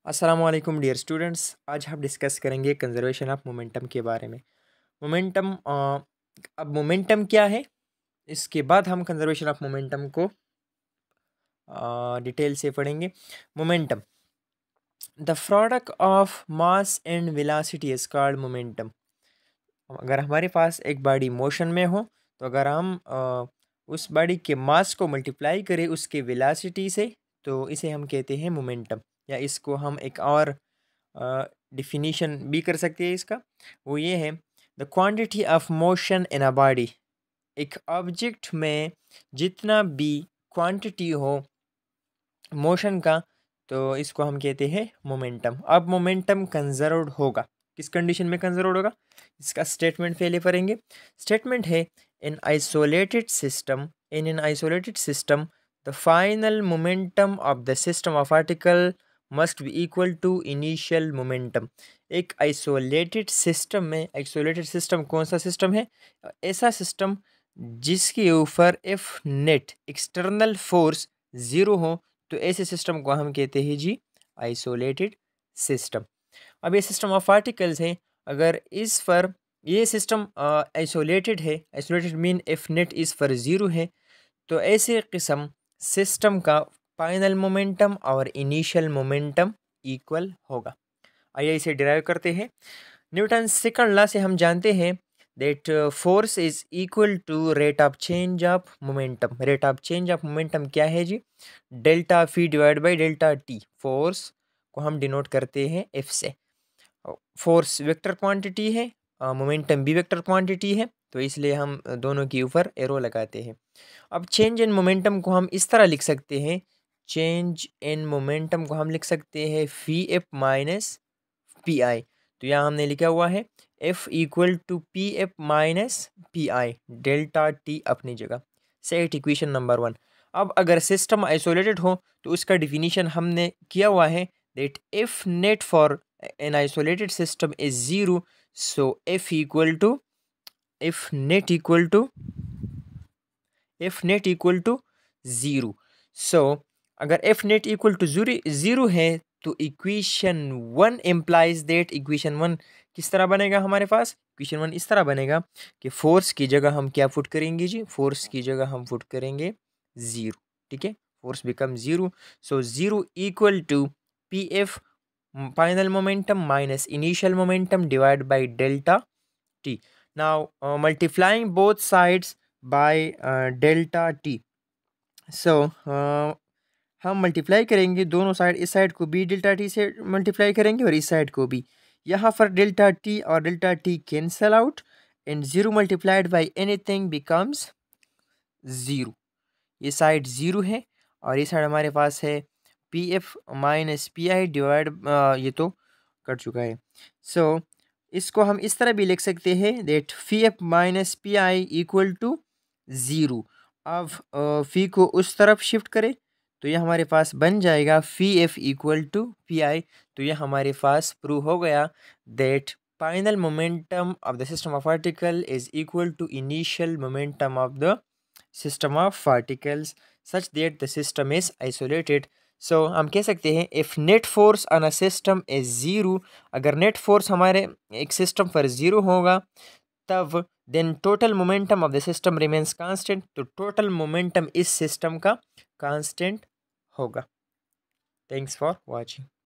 अस्सलामुअलैकुम dear students. आज हम डिस्कस करेंगे कंजर्वेशन ऑफ मोमेंटम के बारे में। मोमेंटम अब मोमेंटम क्या है, इसके बाद हम कंजर्वेशन ऑफ मोमेंटम को डिटेल से पढ़ेंगे। Momentum, the product of mass and velocity is called momentum. अगर हमारे पास एक बॉडी मोशन में हो तो अगर हम उस बॉडी के मास को मल्टीप्लाई करें उसके वेलोसिटी से तो इसे हम कहते हैं मोमेंटम। या इसको हम एक और डिफिनीशन भी कर सकते हैं इसका, वो ये है, the quantity of motion in a body. एक ऑब्जेक्ट में जितना भी क्वांटिटी हो मोशन का तो इसको हम कहते हैं मोमेंटम। अब मोमेंटम कंजर्व्ड होगा, किस कंडीशन में कंजर्व्ड होगा, इसका स्टेटमेंट पहले पढ़ेंगे। स्टेटमेंट है, in isolated system, in an isolated system the final momentum of the system of particle must be equal to initial momentum. एक आइसोलेटेड सिस्टम में, आइसोलेटेड सिस्टम कौन सा सिस्टम है, ऐसा सिस्टम जिसके ऊपर F net external force zero हो तो ऐसे सिस्टम को हम कहते हैं जी आइसोलेटेड सिस्टम। अब ये सिस्टम ऑफ पार्टिकल्स है, अगर इस पर ये सिस्टम आइसोलेटेड है, आइसोलेटेड मीन एफ नेट इस पर ज़ीरो है, तो ऐसे किस्म सिस्टम का फाइनल मोमेंटम और इनिशियल मोमेंटम इक्वल होगा। आइए इसे डिराइव करते हैं। न्यूटन सेकंड लॉ से हम जानते हैं that force is equal to rate of change of momentum. Rate of change of momentum क्या है जी, delta P divide by delta T. Force को हम डिनोट करते हैं एफ से। फोर्स वेक्टर क्वांटिटी है, मोमेंटम भी वेक्टर क्वांटिटी है, तो इसलिए हम दोनों के ऊपर एरो लगाते हैं। अब चेंज इन मोमेंटम को हम इस तरह लिख सकते हैं, चेंज इन मोमेंटम को हम लिख सकते हैं P F minus P I. तो यहाँ हमने लिखा हुआ है F equal to P F minus P I, delta T अपनी जगह। Set equation number 1। अब अगर सिस्टम आइसोलेटेड हो तो उसका डिफिनीशन हमने किया हुआ है that F net for an isolated system is zero, so F equal to, F net equal to, F net equal to zero. So अगर F net equal to zero है तो इक्वेशन 1 इम्प्लाइज दैट, इक्वेशन 1 किस तरह बनेगा हमारे पास, equation 1 इस तरह बनेगा कि फोर्स की जगह हम क्या पुट करेंगे जी, फोर्स की जगह हम पुट करेंगे ज़ीरो। ठीक है, force become zero, so zero equal to P F final momentum minus initial momentum divide by delta T. Now multiplying both sides by delta T. So हम मल्टीप्लाई करेंगे दोनों साइड, इस साइड को भी delta T से multiply करेंगे और इस साइड को भी। यहाँ पर डेल्टा टी और delta T cancel out and zero multiplied by anything becomes zero. ये साइड ज़ीरो है और ये साइड हमारे पास है P F minus P I divide, ये तो कट चुका है। सो इसको हम इस तरह भी लिख सकते हैं that P F minus P I equal to zero. अब फी को उस तरफ शिफ्ट करें तो ये हमारे पास बन जाएगा P F equal to P I. तो ये हमारे पास प्रूव हो गया that final momentum of the system of particle is equal to initial momentum of the system of particles such that the system is isolated. So हम कह सकते हैं if net force on a system is zero, अगर net force हमारे एक system पर zero होगा तब then total momentum of the system remains constant. तो टोटल मोमेंटम इस सिस्टम का कांस्टेंट होगा। Thanks for watching.